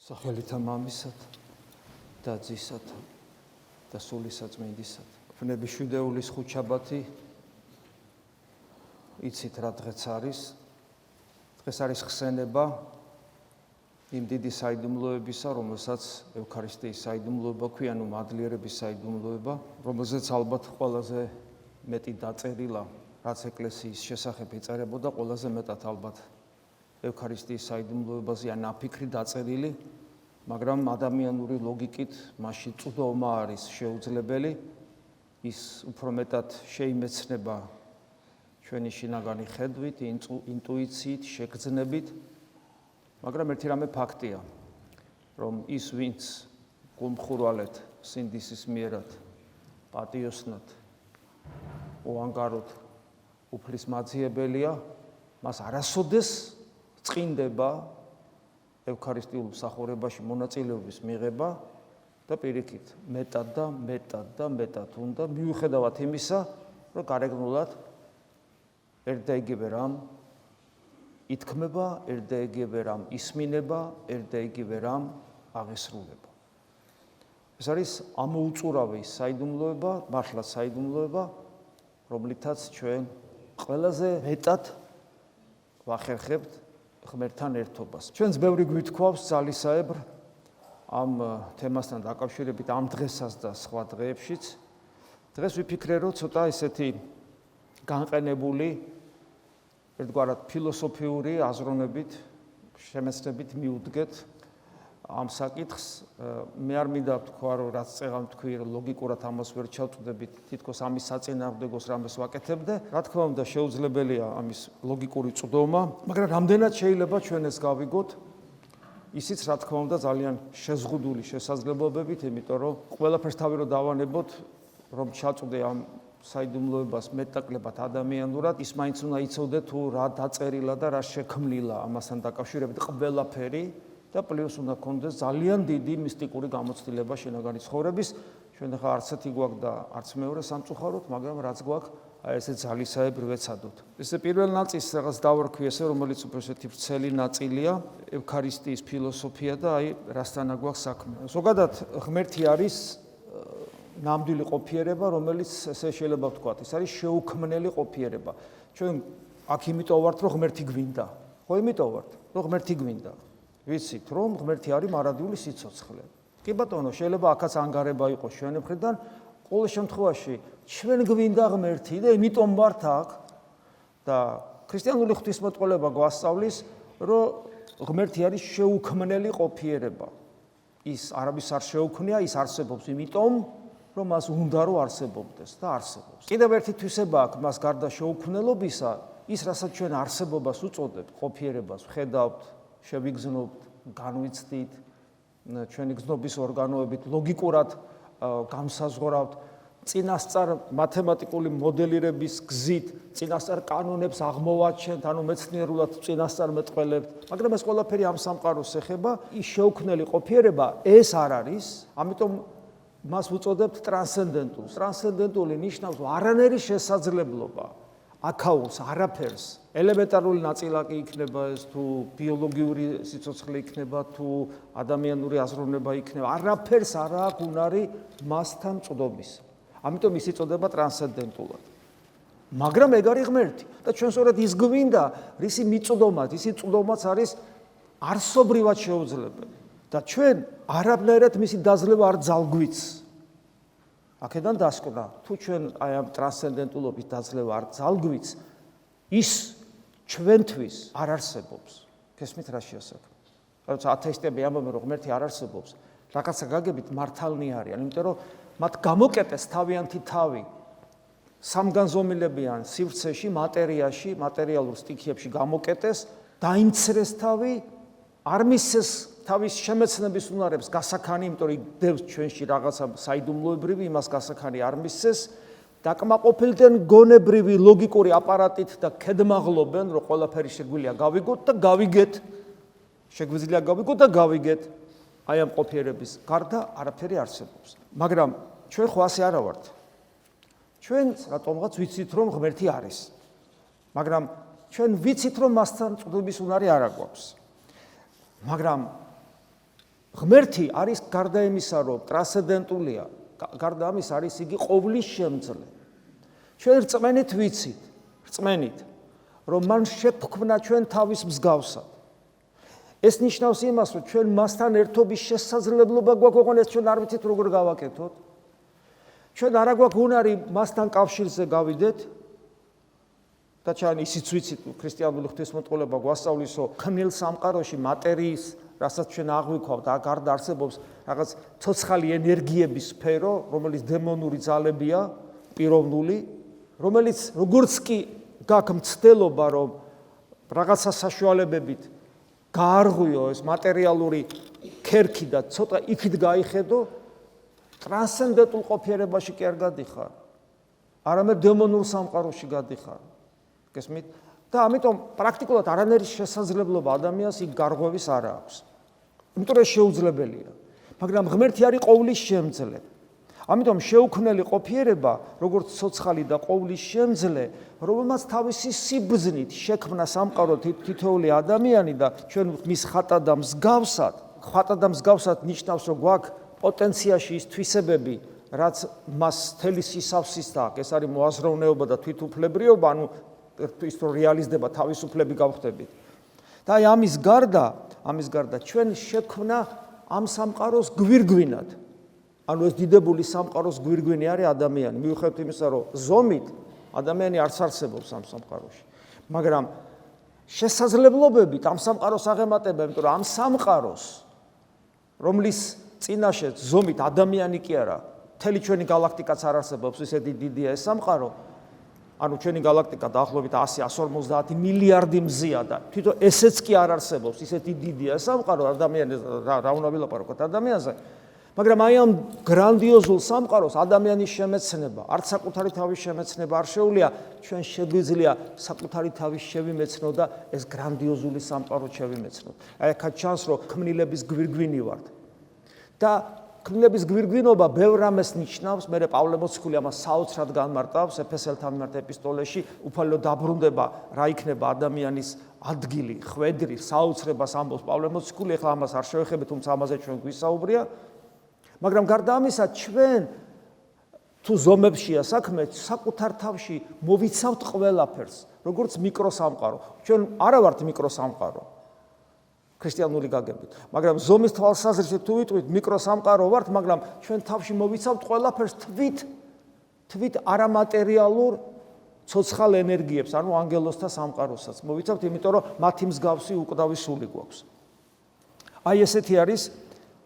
სახელითა მამისათა და ძისათა და სულისაწმინდისათა. Ვნები შვიდეულის ხუთშაბათი, იცით რა დღეც არის. დღეს არის ხსენება იმ დიდი საიდუმლოებისა, რომელსაც ევქარისტიის საიდუმლოება ქვია, ანუ მადლიერების საიდუმლოება, რომელზეც ალბათ ყველაზე მეტი დაწერილა, რაც ეკლესიის შესახებ ეწერებოდა, ყველაზე მეტად ალბათ ევქარისტიის საიდუმლოებაზეა ნაფიქრი დაწერილი, მაგრამ ადამიანური ლოგიკით მასში წვდომა არის შეუძლებელი, ის უფრო მეტად შეიმეცნება ჩვენი შინაგანი ხედვით, ინტუიციით, შეგრძნებით, მაგრამ ერთი რამე ფაქტია, რომ ის, ვინც გულმხურვალედ სინდისის მიერად, პატიოსნად, უანგაროდ უფლის მაძიებელია, მას არასოდეს წინდება ევქარისტიულ მსახურებაში მონაწილეობის მიღება და პირიქით მეტად უნდა მიუხედავად იმისა, რომ გარეგნულად ერთ და იგივე რამ ითქმება, ერთ და იგივე რამ ისმინება, ერთ და იგივე რამ აღესრულება. ეს არის ამოუწურავი საიდუმლოება, მართლაც საიდუმლოება, რომლითაც ჩვენ ყველაზე მეტად ვახერხებთ ღმერთთან ერთობას. ჩვენს ბევრი გვითქვავს ძალისაებრ ამ თემასთან დაკავშირებით ამ დღესაც და სხვა დღეებშიც. დღეს ვიფიქრე, რომ ცოტა ისეთი განყენებული, ერთგვარად ფილოსოფიური აზროვნებით, შემეცნებით მიუდგეთ ამ საკითხს. მე არ მინდა ვთქვა, რომ რაც წეღან თქვი, ლოგიკურად ამას ვერ ჩავწვდებით, თითქოს ამის საწინააღმდეგოს რამეს ვაკეთებდე. რა თქმა უნდა, შეუძლებელია ამის ლოგიკური წვდომა, მაგრამ რამდენად შეიძლება ჩვენ ეს გავიგოთ, ისიც რა თქმა უნდა ძალიან შეზღუდული შესაძლებლობებით, იმიტომ რომ ყველაფერს თავი რომ დავანებოთ, რომ ჩაწვდე ამ საიდუმლოებას მეტაკლებად ადამიანურად, ის მაინც უნდა იცოდე თუ რა დაწერილა და რა შექმნილა ამასთან დაკავშირებით ყველაფერი. და პლუს უნდა გქონდეს ძალიან დიდი მისტიკური გამოცდილება შინაგანი ცხოვრების. ჩვენ ახლა არც ერთი გვაქვს და არც მეორე სამწუხაროდ, მაგრამ რაც გვაქვს, აი ესე ძალისაებრ ვეცადოთ. ესე პირველ ნაწილს რაღაც დავარქვი ესე, რომელიც უფრო ესეთი ვრცელი ნაწილია, ევქარისტიის ფილოსოფია და აი რასთანა გვაქვს საქმე. ზოგადად ღმერთი არის ნამდვილი ყოფიერება, რომელიც ესე შეიძლება ვთქვათ, ის არის შეუქმნელი ყოფიერება. ჩვენ აქ იმიტომ ვართ, რომ ღმერთი გვინდა. ხო, იმიტომ ვართ, რომ ღმერთი გვინდა. ვიცით, რომ ღმერთი არის მარადიული სიცოცხლე. კი ბატონო, შეიძლება აქაც ანგარება იყოს ჩვენი მხრიდან, ყოველ შემთხვევაში ჩვენ გვინდა ღმერთი და იმიტომ ვართ აქ და ქრისტიანული ღვთისმეტყველება გვასწავლის, რომ ღმერთი არის შეუქმნელი ყოფიერება. ის არავის არ შეუქმნია, ის არსებობს იმიტომ, რომ მას უნდა რომ არსებობდეს და არსებობს. კიდევ ერთი თვისება აქვს მას გარდა შეუქმნელობისა, ის რასაც ჩვენ არსებობას უწოდებთ, ყოფიერებას ვხედავთ, შევიგრძნობთ, განვიცდით, ჩვენი გზნობის ორგანოებით ლოგიკურად გამსაზღვრავთ, წინასწარ მათემატიკური მოდელირების გზით, წინასწარ კანონებს აღმოვაჩენთ, ანუ მეცნიერულად წინასწარ მეტყველებთ, მაგრამ ეს ყველაფერი ამ სამყაროს ეხება, ის შეუქმნელი ყოფიერება ეს არ არის, ამიტომ მას ვუწოდებთ ტრანსცენდენტულს. ტრანსცენდენტული ნიშნავს არანაირი შესაძლებლობა აქაურს, არაფერს. ელემენტარული ნაწილაკი იქნება ეს, თუ ბიოლოგიური სიცოცხლე იქნება, თუ ადამიანური აზროვნება იქნება, არაფერს არ აქვს უნარი მასთან წვდომის. ამიტომ ის იწოდება ტრანსცენდენტულად. მაგრამ ეგ არის ღმერთი და ჩვენ სწორედ ის გვინდა, რისი მიწვდომაც, ისი წვდომაც არის არსობრივად შეუძლებელი. და ჩვენ არაბნაირად მისი დაძლევა არ ძალგვიც. აქედან დასკვნა, თუ ჩვენ აი ამ ტრანსცენდენტულობის დაძლევა არ ძალგვიც, ის ჩვენთვის არ არსებობს. გესმით რა შეასაქმე? როცა ათეისტები ამბობენ, რომ ღმერთი არ არსებობს, რაღაცა გაგებით მართალნი არიან, იმიტომ რომ მათ გამოკეტეს თავიანთი თავი სამგანზომილებიან სივრცეში, მატერიაში, მატერიალურ სტიქიებში გამოკეტეს, დაიმცრეს თავი, არ მისცეს თავის შემეცნების უნარებს გასაქანი, იმიტომ რომ დევს ჩვენში რაღაცა საიდუმლოებრივი, იმას გასაქანი არ მისცეს, დაკმაყოფილდნენ გონებრივი ლოგიკური აპარატით და ქედმაღლობენ, რომ ყველაფერი შეგვიძლია გავიგოთ და გავიგეთ. შეგვიძლია გავიგოთ და გავიგეთ. აი ამ ყოფიერების გარდა არაფერი არსებობს. მაგრამ ჩვენ ხო ასე არა ვართ. ჩვენ რატომღაც ვიცით, რომ ღმერთი არის. მაგრამ ჩვენ ვიცით, რომ მასთან წვდომის უნარი არ აქვს. მაგრამ ღმერთი არის გარდა იმისა, რომ ტრანსცენდენტულია, გარდა ამის არის იგი ყოვლის შემძლე. ჩვენ რწმენით ვიცით, რომ მან შექმნა ჩვენ თავის მსგავსად. ეს ნიშნავს იმას, რომ ჩვენ მასთან ერთობის შესაძლებლობა გვაქვს, ოღონდ ეს ჩვენ არ ვიცით როგორ გავაკეთოთ. ჩვენ არა გვაქვს უნარი მასთან კავშირზე გავიდეთ. და ჩვენ ისიც ვიცით, ქრისტიანული ღვთისმეტყველება გვასწავლის, რომ ქმნილ სამყაროში მატერიის, რასაც ჩვენ აღვიქვავთ, გარდა არსებობს რაღაც ცოცხალი ენერგიების სფერო, რომელიც დემონური ძალებია, პიროვნული, რომელიც როგორც კი გაქვს მცდელობა, რომ რაღაცა საშუალებებით გაარღვიო ეს მატერიალური ქერქი და ცოტა იქით გაიხედო, ტრანსცენდენტულ ყოფიერებაში კი არ გადიხარ. არამედ დემონურ სამყაროში გადიხარ. გესმით? და ამიტომ პრაქტიკულად არანაირი შესაძლებლობა ადამიანს იქ გარღვევის არ აქვს. იმიტომ რომ შეუძლებელია. მაგრამ ღმერთი არის ყოვლის შემძლე. ამიტომ შეუქმნელი ყოფიერება, როგორც ცოცხალი და ყოვლის შემძლე, რომელმაც თავისი სიბრძნით შექმნა სამყარო თითოეული ადამიანი და ჩვენ მის ხატა და მსგავსად, ხატა და მსგავსად ნიშნავს, რომ გვაქვს პოტენციაში ის თვისებები, რაც მას თელი სისავსის აქვს. ეს არის მოაზროვნეობა და თვითუფლებრიობა, ანუ ის რომ რეალიზდება თავისუფლები გავხდებით. და აი ამის გარდა ჩვენ შექმნა ამ სამყაროს გვირგვინად. ანუ ეს დიდებული სამყაროს გვირგვინი არის ადამიანი. მიუხედავად იმისა, რომ ზომით ადამიანი არც არსებობს ამ სამყაროში. მაგრამ შესაძლებლობებით ამ სამყაროს აღემატება, იმიტომ რომ ამ სამყაროს, რომლის წინაშე ზომით ადამიანი კი არა, მთელი ჩვენი galaktikაც არ არსებობს, ისეთი დიდია ეს სამყარო. ანუ ჩვენი galaktika დაახლოებით 100-150 მილიარდი მზია და თვითონ ესეც კი არ არსებობს, ისეთი დიდია ეს სამყარო, ადამიანის რა უნდა ვილაპარაკოთ ადამიანზე. მაგრამ აი ამ გრანდიოზულ სამყაროს ადამიანის შემეცნება, არც საკუთარი თავის შემეცნება არ შეუძლია, ჩვენ შეგვიძლია საკუთარი თავის შევიმეცნო და ეს გრანდიოზული სამყარო შევიმეცნოთ. აი აქაც ჩანს, რომ ქმნილების გვირგვინი ვართ. და ქმნილების გვირგვინობა ბევრ რამეს ნიშნავს, მე პავლე მოციქული ამას საოცრად განმარტავს ეფესელთან მიმართ ეპისტოლეში, უფალო დაბრუნდება, რა იქნება ადამიანის ადგილი, ხვედრი, საოცრებას ამბობს პავლე მოციქული, ეხლა ამას არ შევეხებთ, თუმცა ამაზე ჩვენ გვისაუბრია. მაგრამ გარდა ამისა, ჩვენ თუ ზომებშია საქმე, საკუთარ თავში მოვიცავთ ყველაფერს, როგორც მიკროსამყარო. ჩვენ არა ვართ მიკროსამყარო ქრისტიანული გაგებით, მაგრამ ზომის თვალსაზრისით თუ ვიტყვით მიკროსამყარო ვართ, მაგრამ ჩვენ თავში მოვიცავთ ყველაფერს თვით არამატერიალურ ცოცხალ ენერგიებს, ანუ ანგელოზთა სამყაროსაც მოვიცავთ, იმიტომ რომ მათი მსგავსი უკვდავი სული გვაქვს. აი ესეთი არის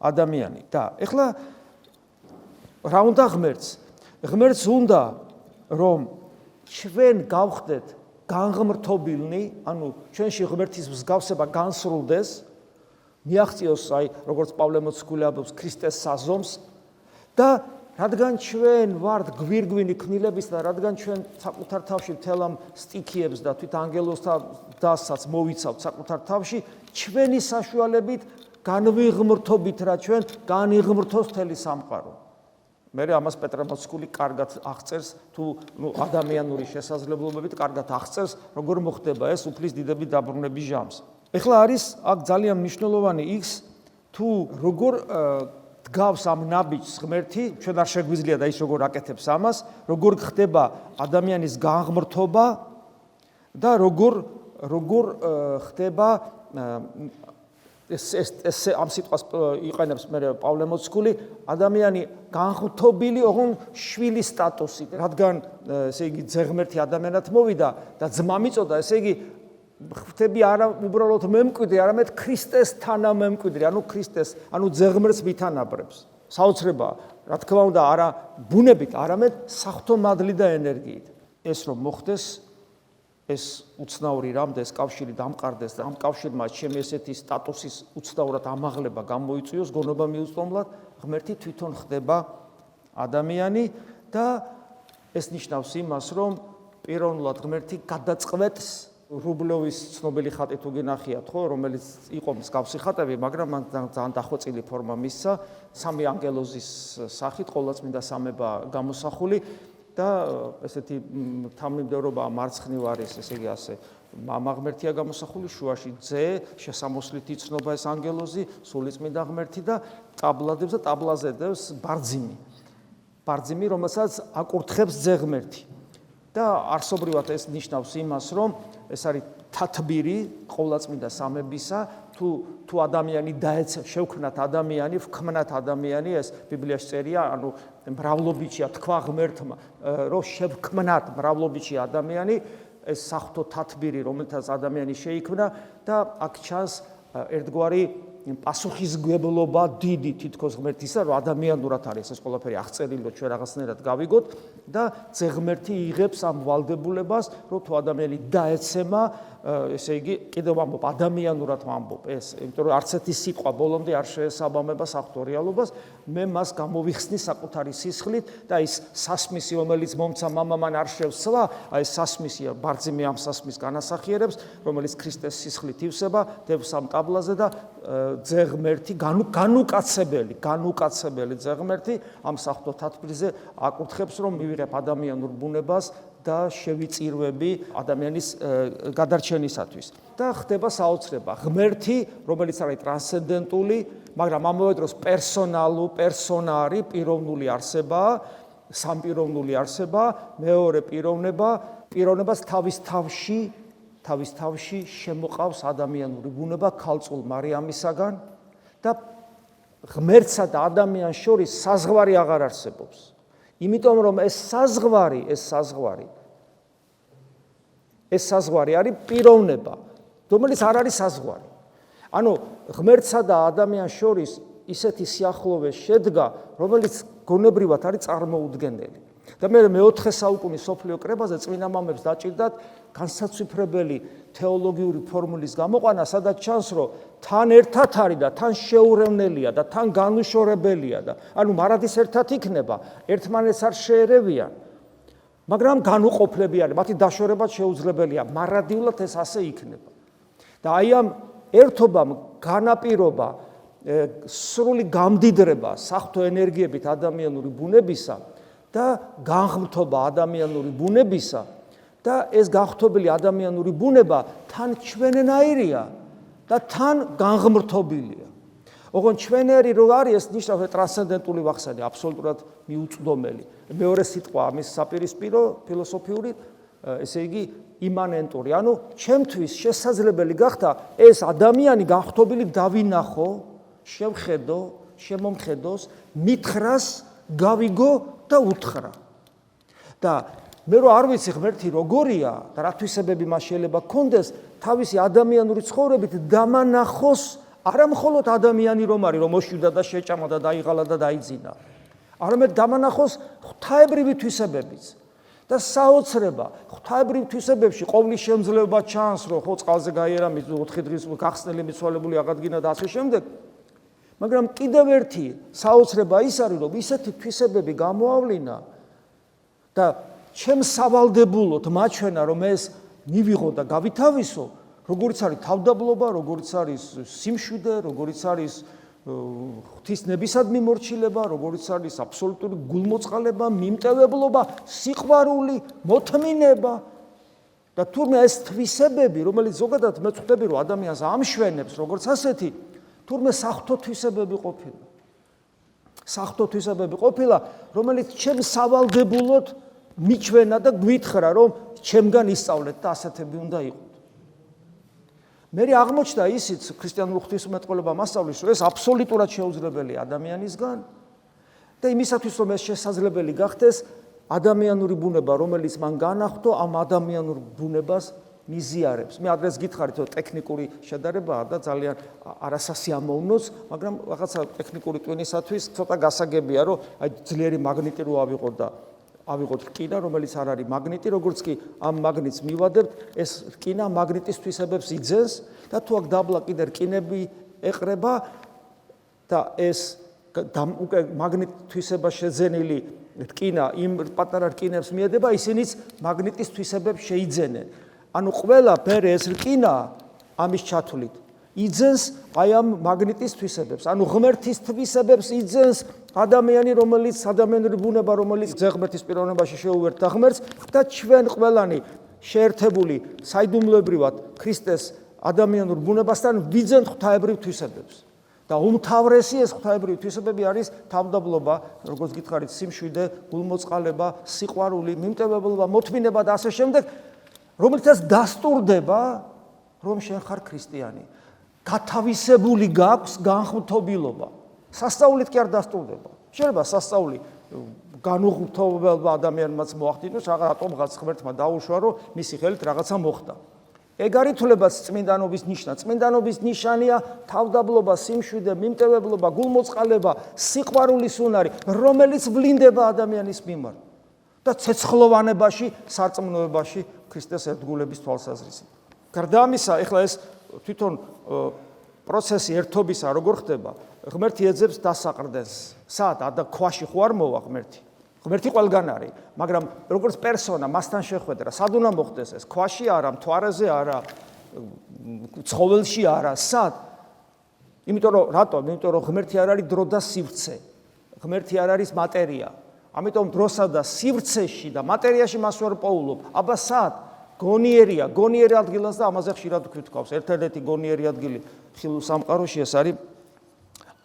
ადამიანი. და ეხლა რა უნდა ღმერთს? ღმერთს უნდა, რომ ჩვენ გავხდეთ განღმრთობილნი, ანუ ჩვენში ღმერთის მსგავსება განსრულდეს, მიაღწიოს აი როგორც პავლე მოციქული ამბობს ქრისტეს საზომს და რადგან ჩვენ ვართ გვირგვინი ქმნილების და რადგან ჩვენ საკუთარ თავში მთელ ამ სტიქიებს და თვით ანგელოზთა დასსაც მოვიცავთ საკუთარ თავში, ჩვენი საშუალებით განვიღმრთობით რა ჩვენ განიღმრთოს მთელი სამყარო. მე ამას პეტრე მოციქული კარგად აღწერს, თუ ადამიანური შესაძლებლობებით კარგად აღწერს, როგორ მოხდება ეს უფლის დიდების დაბრუნების ჟამს. ეხლა არის აქ ძალიან მნიშვნელოვანი ის, თუ როგორ დგავს ამ ნაბიჯს ღმერთი, ჩვენ არ შეგვიძლია და ის როგორ აკეთებს ამას, როგორ ხდება ადამიანის განღმრთობა და როგორ ხდება ეს ამ სიტყვას იყენებს მე პავლე მოციქული, ადამიანი განღმრთობილი, ოღონდ შვილის სტატუსით, რადგან ესე იგი ძეღმერთი ადამიანად მოვიდა და ძმა მიწოდა, ესე იგი ღვთები არა უბრალოდ მემკვიდრე, არამედ ქრისტეს თანამემკვიდრე, ანუ ძეღმერთს მითანაბრებს. საოცრებაა, რა თქმა უნდა, არა ბუნებით, არამედ საღვთო მადლი და ენერგიით. ეს რომ მოხდეს, ეს უცნაური რამდა ეს კავშირი დამყარდეს და ამ კავშირმა ჩემი ესეთი სტატუსის უცნაურად ამაღლება გამოიწვიოს, გონობა მიუწვდომლად, ღმერთი თვითონ ხდება ადამიანი და ეს ნიშნავს იმას, რომ პიროვნულად ღმერთი გადაწყვეტს რუბლოვის ცნობილი ხატი თუ გინახიათ, ხო, რომელიც იყო მსგავსი ხატები, მაგრამ მან ძალიან დახვეწილი ფორმა მისცა, სამი ანგელოზის სახით, ყოვლადწმინდა სამება გამოსახული და ესეთი თანმიმდევრობა მარცხნივ არის, ესე იგი ასე მამა ღმერთია გამოსახული, შუაში ძე, შესამოსლით იცნობა ეს ანგელოზი, სულიწმინდა ღმერთი და ტაბლადებს და ტაბლაზე დევს ბარძიმი. ბარძიმი, რომელსაც აკურთხებს ძე ღმერთი. და არსობრივად ეს ნიშნავს იმას, რომ ეს არის თათბირი ყოვლადწმინდა სამებისა, თუ ადამიანი შევქმნათ ადამიანი, ვქმნათ ადამიანი, ეს ბიბლიაში წერია, ანუ მრავლობიჩია თქვა ღმერთმა, რომ შევქმნათ მრავლობიჩი ადამიანი, ეს საღვთო თათბირი, რომელთაც ადამიანი შეიქმნა და აქ ჩანს ერთგვარი პასუხისმგებლობა დიდი თითქოს ღმერთისა, რომ ადამიანურად არის ეს ყველაფერი აღწერილი, რომ ჩვენ რაღაცნაირად გავიგოთ და ძე ღმერთი იღებს ამ ვალდებულებას, რომ თუ ადამიანი დაეცემა, ესე იგი, კიდევ ამბობ, ადამიანურად ვამბობ ეს, იმიტომ რომ არც ერთი სიტყვა ბოლომდე არ შეესაბამება საღვთო რეალობას, მე მას გამოვიხსნი საკუთარი სისხლით და ის სასმისი, რომელიც მომცა მამამან არ შევსვა, აი ეს სასმისია, ბარძიმი ამ სასმის განასახიერებს, რომელიც ქრისტეს სისხლით ივსება, დევს ამ ტაბლაზე და ძე ღმერთი განუკაცებელი ძე ღმერთი ამ საღვთო თათბირზე აკურთხებს, რომ მივიღებ ადამიანურ ბუნებას და შევიწირვები ადამიანის გადარჩენისათვის. და ხდება საოცრება. ღმერთი, რომელიც არის ტრანსცენდენტული, მაგრამ ამავე დროს პერსონარი, პიროვნული არსებაა, სამპიროვნული არსებაა, მეორე პიროვნებას თავის თავში შემოყავს ადამიანური ბუნება ქალწულ მარიამისაგან და ღმერთსა და ადამიანს შორის საზღვარი აღარ არსებობს. იმიტომ რომ ეს საზღვარი არის პიროვნება, რომელიც არ არის საზღვარი. ანუ ღმერთსა და ადამიანს შორის ისეთი სიახლოვე შედგა, რომელიც გონებრივად არის წარმოუდგენელი. და მე-4 საუკუნის სოფლიო კრებაზე წმინდა მამებს დაჭირდათ განსაცვიფრებელი თეოლოგიური ფორმულის გამოყვანა, სადაც ჩანს, რომ თან ერთად არის და თან შეურევნელია და თან განუშორებელია და ანუ მარადის ერთად იქნება, ერთმანეთს არ შეერევიან, მაგრამ განუყოფლებიან, მათი დაშორება შეუძლებელია, მარადიულად ეს ასე იქნება. და აი ამ ერთობამ განაპირობა სრული გამდიდრება საღვთო ენერგიებით ადამიანური ბუნებისა და განღმრთობა ადამიანური ბუნებისა და ეს განღმრთობილი ადამიანური ბუნება თან ჩვენნაირია და თან განღმრთობილია. ოღონდ ჩვენერი რო არის, ეს ნიშნავს ტრანსცენდენტული ვახსენე, აბსოლუტურად მიუწვდომელი. მეორე სიტყვა ამის საპირისპირო ფილოსოფიური, ესე იგი იმანენტური. ანუ ჩემთვის შესაძლებელი გახდა ეს ადამიანი განღმრთობილი დავინახო, შევხედო, შემომხედოს, მითხრას, გავიგო და უთხრა. და მე რო არ ვიცი ღმერთი როგორია და რა თვისებები მას შეიძლება გქონდეს, თავისი ადამიანური ცხოვრებით დამანახოს, არა მხოლოდ ადამიანი რომ არის, რომ მოშვიდა და შეჭამა და დაიღალა და დაიძინა, არამედ დამანახოს ღვთაებრივი თვისებებიც. და საოცრება, ღვთაებრივ თვისებებში ყოვლის შემძლეობა ჩანს, რომ ხო წყალზე გაიერა, 4 დღის გახსნელი მიცვალებული აღადგინა და ასე შემდეგ. მაგრამ კიდევ ერთი საოცრება ის არის, რომ ისეთი თვისებები გამოავლინა და ჩემს სავალდებულოდ მაჩვენა, რომ ეს მივიღო და გავითავისო, როგორც არის თავდაბლობა, როგორც არის სიმშვიდე, როგორც არის ღვთისნებისადმი მორჩილება, როგორც არის აბსოლუტური გულმოწყალება, მიმტევებლობა, სიყვარული, მოთმინება და თურმე ეს თვისებები, რომელიც ზოგადად მე ვხვდები, რომ ადამიანს ამშვენებს, როგორც ასეთი, თურმე საღვთო თვისებები ყოფილა. საღვთო თვისებები ყოფილა, რომელიც ჩემს სავალდებულოდ მიჩვენა და გვითხრა, რომ ჩემგან ისწავლეთ და ასეთები უნდა იყოთ. მე აღმოჩნდა ისიც ქრისტიანულ ღვთისმეტყველებამ ასწავლის, რომ ეს აბსოლუტურად შეუძლებელია ადამიანისგან და იმისათვის, რომ ეს შესაძლებელი გახდეს, ადამიანური ბუნება, რომელიც მან განახტო, ამ ადამიანურ ბუნებას მიზიარებს. მე ადრეს გითხარით, რომ ტექნიკური შედარებაა და ძალიან არასასიამოვნოც, მაგრამ რაღაცა ტექნიკური ტვინისათვის ცოტა გასაგებია, რომ აი ძლიერი მაგნიტი რო ავიღოთ რკინა, რომელიც არ არის მაგნიტი, როგორც კი ამ მაგნიტს მივადებთ, ეს რკინა მაგნიტის თვისებებს იძენს და თუ აქ დაბლა კიდე რკინები ეყრება და ეს უკვე მაგნიტის თვისება შეძენილი რკინა იმ პატარა რკინებს მიედება, ისინიც მაგნიტის თვისებებს შეიძენენ. ანუ ყველა ბერე ეს რკინა ამის ჩათვლით იძენს აი ამ მაგნიტის თვისებებს. ანუ ღმერთის თვისებებს იძენს ადამიანი, ადამიანური ბუნება, რომელიც ღმერთის პიროვნებაში შეუერთდა ღმერთს და ჩვენ ყველანი შეერთებული საიდუმლოებრივად ქრისტეს ადამიანურ ბუნებასთან ვიძენ ღვთაებრივ თვისებებს. და უმთავრესი ეს ღვთაებრივი თვისებები არის თავდაბლობა, როგორც გითხარით, სიმშვიდე, გულმოწყალება, სიყვარული, მიმტევებლობა, მოთმინება და ასე შემდეგ, რომელთაც დასტურდება, რომ შენ ხარ ქრისტიანი. გათავისებული გაქვს განღმრთობილობა. სასწაულით კი არ დასტურდება. შეიძლება სასწაული განუღმრთობელმა ადამიანმაც მოახდინოს, რატომღაც ღმერთმა დაუშვა, რომ მისი ხელით რაღაცა მოხდა. ეგ არის თვლებაც წმინდანობის ნიშნა. წმინდანობის ნიშანია თავდაბლობა, სიმშვიდე, მიმტევებლობა, გულმოწყალება, სიყვარულის უნარი, რომელიც ვლინდება ადამიანის მიმართ და ცეცხლოვანებაში, სარწმუნოებაში ქრისტეს ერთგულების თვალსაზრისით. გარდა ამისა, ეხლა ეს თვითონ პროცესი ერთობისა როგორ ხდება, ღმერთი ეძებს დასაყრდენს. სად და ქვაში ხო არ მოვა ღმერთი? ღმერთი ყველგან არის, მაგრამ როგორც პერსონა მასთან შეხვედრა, სად უნდა მოხდეს ეს? ქვაში არა, მთვარეზე არა, ცხოველში არა, სად? იმიტომ რომ რატომ? იმიტომ რომ ღმერთი არ არის დრო და სივრცე. ღმერთი არ არის მატერია. ამიტომ დროსა და სივრცეში და მატერიაში მას ვერ პოულობ. აბა სად? გონიერია, გონიერი ადგილას და ამაზე ხშირად ვთქვავს. ერთ-ერთი გონიერი ადგილი ხილულ სამყაროში ეს არის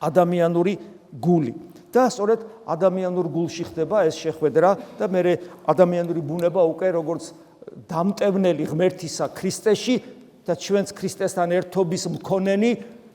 ადამიანური გული. და სწორედ ადამიანურ გულში ხდება ეს შეხვედრა და მე ადამიანური ბუნება უკვე როგორც დამტევნელი ღმერთისა ქრისტეში და ჩვენც ქრისტესთან ერთობის მქონენი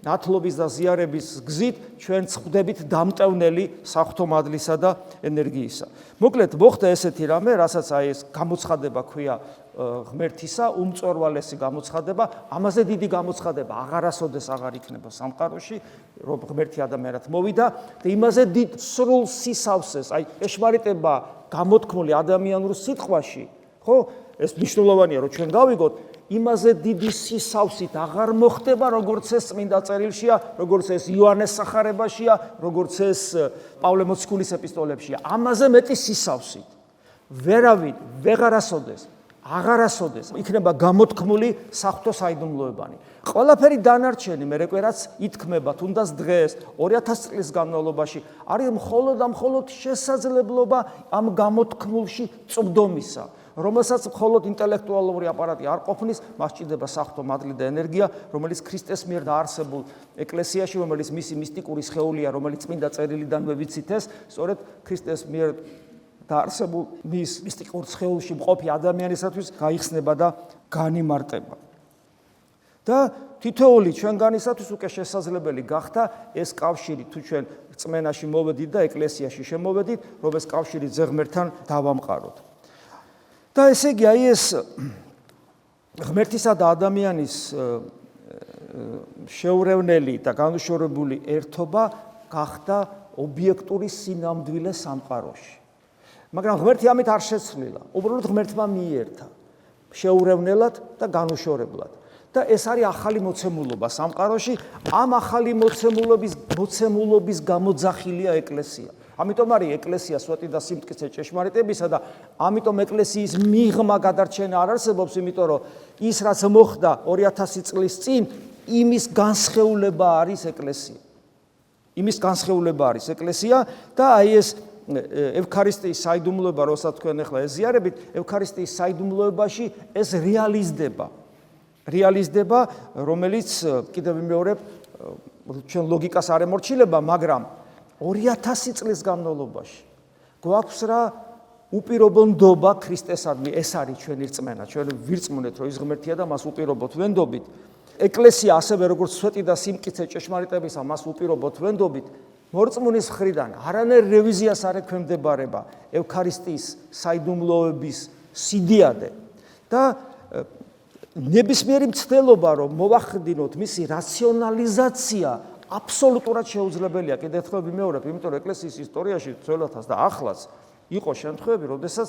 ნათლობის და ზიარების გზით ჩვენც ხვდებით დამტევნელი საღვთო მადლისა და ენერგიისა. მოკლედ მოხდა ესეთი რამე, რასაც აი ეს გამოცხადება ქვია ღმერთისა, უმწვერვალესი გამოცხადება, ამაზე დიდი გამოცხადება აღარასოდეს აღარ იქნება სამყაროში, რომ ღმერთი ადამიანად მოვიდა და იმაზე დიდ სრულ სისავსეს, აი ეშმარიტება გამოთქმული ადამიანურ სიტყვაში, ხო? ეს მნიშვნელოვანია, რომ ჩვენ გავიგოთ, იმაზე დიდი სისავსით აღარ მოხდება, როგორც ეს წმინდა წერილშია, როგორც ეს იოანეს სახარებაშია, როგორც ეს პავლე მოციქულის ეპისტოლებშია. ამაზე მეტი სისავსით. ვერავინ, ვეღარასოდეს, აღარასოდეს იქნება გამოთქმული საღვთო საიდუმლოებანი. ყველაფერი დანარჩენი მერე რაც ითქმება, თუნდაც დღეს 2000 წლის განმავლობაში არის მხოლოდ შესაძლებლობა ამ გამოთქმულში წვდომისა. რომელსაც მხოლოდ ინტელექტუალური აპარატი არ ყოფნის, მას ჭირდება საღვთო მადლი და ენერგია, რომელიც ქრისტეს მიერ დაარსებულ ეკლესიაში, რომელიც მისი მისტიკური სხეულია, რომელიც წმინდა წერილიდანვე ვიცით ეს, სწორედ ქრისტეს მიერ დაარსებულ მის მისტიკურ სხეულში მყოფი ადამიანისათვის გაიხსნება და განიმარტება. და თითოეული ჩვენგანისათვის უკვე შესაძლებელი გახდა ეს კავშირი, თუ ჩვენ რწმენაში მოვედით და ეკლესიაში შემოვედით, რომ ეს კავშირი ძაღმერთთან დავამყაროთ. და ესე იგი აი ეს ღმერთისა და ადამიანის შეურევნელი და განუშორებული ერთობა გახდა ობიექტური სინამდვილე სამყაროში. მაგრამ ღმერთი ამით არ შეცვლილა, უბრალოდ ღმერთმა მიიერთა შეურევნელად და განუშორებლად. და ეს არის ახალი მოცემულობა სამყაროში, ამ ახალი მოცემულობის გამოძახილია ეკლესია. ამიტომ არის ეკლესია სვეტი და სიმტკიცე ჭეშმარიტებისა და ამიტომ ეკლესიის მიღმა გადარჩენა არ არსებობს, იმიტომ რომ ის რაც მოხდა 2000 წლის წინ, იმის განსხეულება არის ეკლესია. იმის განსხეულება არის ეკლესია და აი ეს ევქარისტიის საიდუმლოება, როცა თქვენ ახლა ეზიარებით, ევქარისტიის საიდუმლოებაში ეს რეალიზდება, რომელიც კიდევ ვიმეორებ, ჩვენ ლოგიკას არ ემორჩილება, მაგრამ 2000 წლის განმავლობაში გვაქვს რა უპირობო ნდობა ქრისტესადმი, ეს არის ჩვენი რწმენა. ჩვენ ვირწმუნეთ, რომ ის ღმერთია და მას უპირობოდ ვენდობით. ეკლესია ასევე როგორც სვეტი და სიმტკიცე ჭეშმარიტებისა მას უპირობოდ ვენდობით. მორწმუნის მხრიდან არანაირ რევიზიას არ ექვემდებარება ევქარისტიის საიდუმლოების სიდიადე და ნებისმიერი მცდელობა, რომ მოვახდინოთ მისი რაციონალიზაცია აბსოლუტურად შეუძლებელია. კიდევ ერთხელ ვიმეორებ, იმიტომ რომ ეკლესიის ისტორიაში ძველათაც და ახლაც იყო შემთხვევები, როდესაც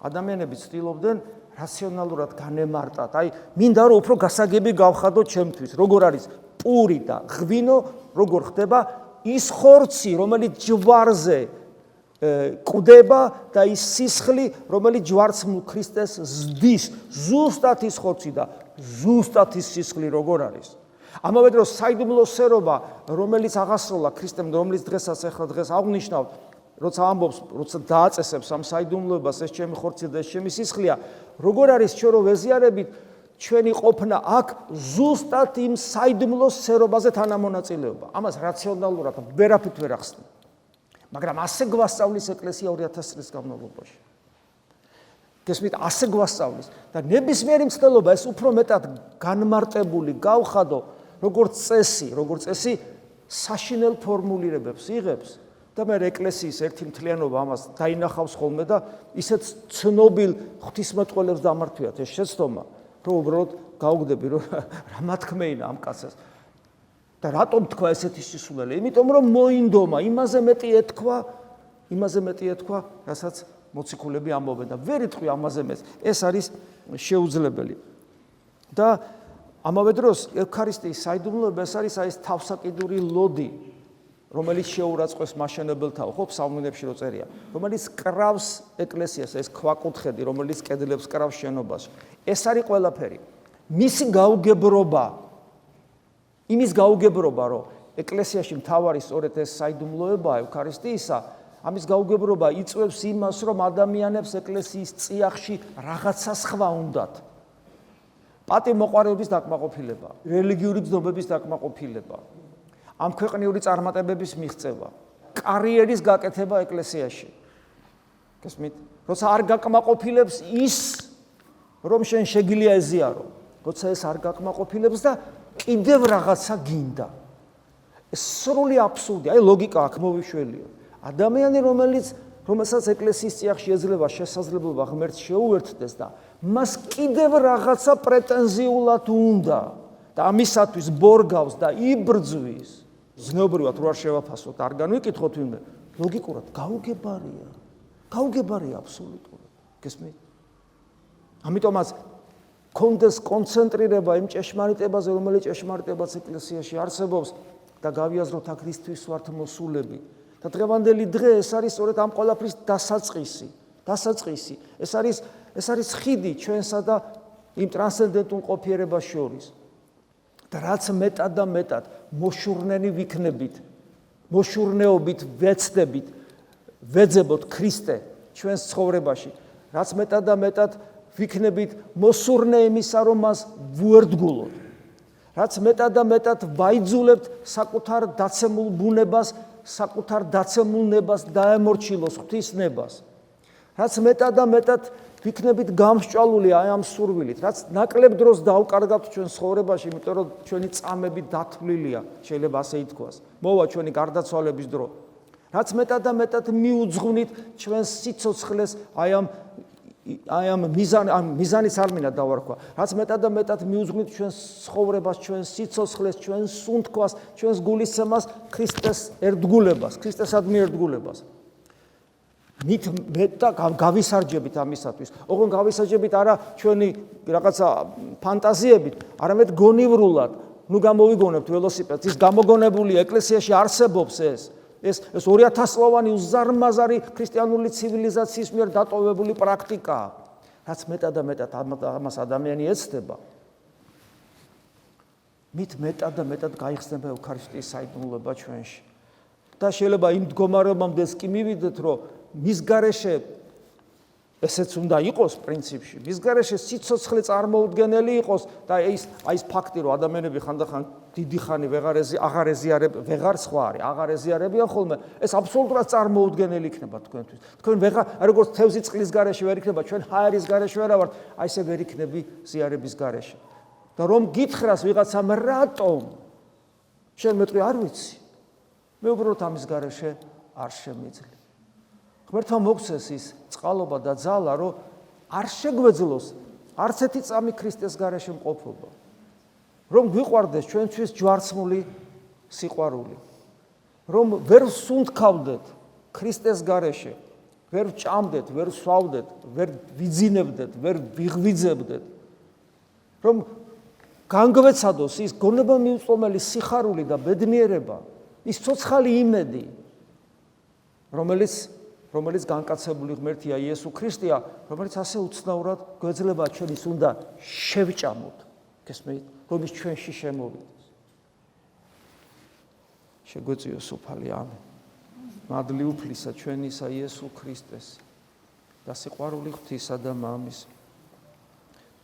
ადამიანები ცდილობდნენ რაციონალურად განემარტათ. აი, მინდა რომ უფრო გასაგები გავხადოთ ჩემთვის, როგორ არის პური და ღვინო, როგორ ხდება ის ხორცი, რომელიც ჯვარზე კვდება და ის სისხლი, რომელიც ჯვარცმულ ქრისტეს ზდის, ზუსტად ის ხორცი და ზუსტად ის სისხლი როგორ არის. ამავე დროს საიდუმლო სერობა, რომელიც აღასრულა ქრისტემ, რომელიც დღესაც ახლა დღეს აღნიშნავთ, როცა ამბობს, როცა დააწესებს ამ საიდუმლოებას, ეს ჩემი ხორცი და ეს ჩემი სისხლია, როგორ არის ჩვენ რო ვეზიარებით ჩვენი ყოფნა აქ ზუსტად იმ საიდუმლოს სერობაზე თანამონაწილეობა. ამას რაციონალურად ვერაფრით ვერ ახსნი. მაგრამ ასე გვასწავლის ეკლესია 2000 წლის განმავლობაში. გესმით, ასე გვასწავლის და ნებისმიერი მცდელობა ეს უფრო მეტად განმარტებული გავხადო, როგორც წესი საშინელ ფორმულირებებს იღებს და მე ეკლესიის ერთი მთლიანობა ამას დაინახავს ხოლმე და ისეთ ცნობილ ღვთისმეტყველებს დამართვიათ ეს შეცდომა, რომ უბრალოდ გავგდები, რომ რა მათქმეინა ამ კაცს. და რატომ თქვა ესეთი სისულელე? იმიტომ რომ მოინდომა, იმაზე მეტი ეთქვა, რასაც მოციქულები ამბობენ და ვერ იტყვი ამაზე მეც. ეს არის შეუძლებელი. და ამავე დროს ევქარისტიის საიდუმლოება ეს არის ეს თავსაკიდური ლოდი, რომელიც შეურაცხყოფს მაშენებელთაო, ხო, ფსალმუნებში რო წერია, რომელიც კრავს ეკლესიას, ეს ქვაკუთხედი, რომელიც კედლებს კრავს შენობას. ეს არის ყველაფერი. მისი გაუგებრობა, იმის გაუგებრობა, რომ ეკლესიაში მთავარი სწორედ ეს საიდუმლოებაა ევქარისტიისა, ამის გაუგებრობა იწვევს იმას, რომ ადამიანებს ეკლესიის წიაღში რაღაცა სხვა უნდათ. პატიმოყვარეობის დაკმაყოფილება, რელიგიური ცნობების დაკმაყოფილება, ამ ქვეყნიური წარმატებების მიღწევა, კარიერის გაკეთება ეკლესიაში. გესმით? როცა არ გაკმაყოფილებს ის, რომ შენ შეგიძლია ეზიარო, როცა ეს არ გაკმაყოფილებს და კიდევ რაღაცა გინდა. ეს სრული აბსურდია, აი ლოგიკა აქ მოვიშველიო. ადამიანი, რომელსაც ეკლესიის წიაღში ეძლევა შესაძლებლობა ღმერთს შეუერთდეს და მას კიდევ რაღაცა პრეტენზიულად უნდა და ამისათვის ბორგავს და იბრძვის, ზნეობრივად რო არ შევაფასოთ, არ განვიკითხოთ ვინმე, ლოგიკურად გაუგებარია აბსოლუტურად. გესმით? ამიტომაც კონდეს კონცენტრირება იმ ჭეშმარიტებაზე, რომელიც ჭეშმარიტებაც ეკლესიაში არსებობს და გავიაზროთ აქ ისთვის ვართ მოსულები. და დღევანდელი დღე ეს არის სწორედ ამ ყველაფრის დასაწყისი. ეს არის ხიდი ჩვენსა და იმ ტრანსცენდენტულ ყოფიერებას შორის. და რაც მეტად და მეტად მოშურნენი ვიქნებით, მოშურნეობით ვეცდებით, ვეძებოთ ქრისტე ჩვენს ცხოვრებაში, რაც მეტად და მეტად ვიქნებით მოსურნე იმისა, რომ მას ვუერთგულოთ. რაც მეტად და მეტად ვაიძულებთ საკუთარ დაცემულ ბუნებას, საკუთარ დაცემულ ნებას დაემორჩილოს ღვთის ნებას. რაც მეტად და მეტად ვიქნებით გამსჭვალული აი ამ სურვილით, რაც ნაკლებ დროს დავკარგავთ ჩვენ ცხოვრებაში, იმიტომ რომ ჩვენი წამები დათვლილია, შეიძლება ასე ითქვას. მოვა ჩვენი გარდაცვალების დრო. რაც მეტად და მეტად მიუძღვნით ჩვენს სიცოცხლეს აი ამ მიზანის არ მინდა დავარქვა. რაც მეტად და მეტად მიუძღვნით ჩვენს ცხოვრებას, ჩვენს სიცოცხლეს, ჩვენს სუნთქვას, ჩვენს გულისცემას, ქრისტეს ერთგულებას, ქრისტესადმი ერთგულებას. მით მეტად გავისარჯებით ამისათვის. ოღონდ გავისარჯებით არა ჩვენი რაღაცა ფანტაზიებით, არამედ გონივრულად. ნუ გამოვიგონებთ ველოსიპედს, ის გამოგონებული ეკლესიაში არსებობს ეს 2000 წლოვანი უზარმაზარი ქრისტიანული ცივილიზაციის მიერ დატოვებული პრაქტიკაა. რაც მეტად და მეტად ამას ადამიანი ეცდება, მით მეტად და მეტად გაიხსნება ევქარისტიის საიდუმლოება ჩვენში. და შეიძლება იმ მდგომარეობამდეც კი მივიდეთ, რომ მის გარეშე ესეც უნდა იყოს პრინციპში. მის გარეშე სიცოცხლე წარმოუდგენელი იყოს და ის ფაქტი, რომ ადამიანები ხანდახან დიდი ხანი აღარ ეზიარებიან ხოლმე, ეს აბსოლუტურად წარმოუდგენელი იქნება თქვენთვის. თქვენ როგორც თევზი წყლის გარეშე ვერ იქნება, ჩვენ ჰაერის გარეშე ვერ ვართ, აი ესე ვერ იქნები ზიარების გარეშე. და რომ გითხრას ვიღაცამ რატომ? შენ მეტყვი არ ვიცი. მე უბრალოდ ამის გარეშე არ შემიძლია. ღმერთმა მოგცეს ის წყალობა და ძალა, რომ არ შეგვეძლოს არც ერთი წამი ქრისტეს გარეშე მყოფობა. რომ გვიყვარდეს ჩვენთვის ჯვარცმული სიყვარული. რომ ვერ სუნთქავდეთ ქრისტეს გარეშე, ვერ ვჭამდეთ, ვერ ვსვავდეთ, ვერ ვიძინებდეთ, ვერ ვიღვიძებდეთ. რომ განგვეცადოს ის გონება-მიუწვდომელი სიხარული და ბედნიერება, ის ცოცხალი იმედი, რომელიც განკაცებული ღმერთია იესო ქრისტეა, რომელიც ასე უცნაურად გვეძლება ჩვენის უნდა შევჭამოთ. გესმით? რომ ის ჩვენში შემოვიდეს. შეგვეწიოს უფალი, ამენ. მადლი უფლისა ჩვენისა იესო ქრისტეს და სიყვარული ღვთისა და მამის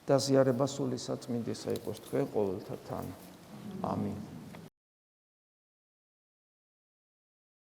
და ზიარება სული საწმინდისა იყოს თქვენ ყოველთა თან. ამინ.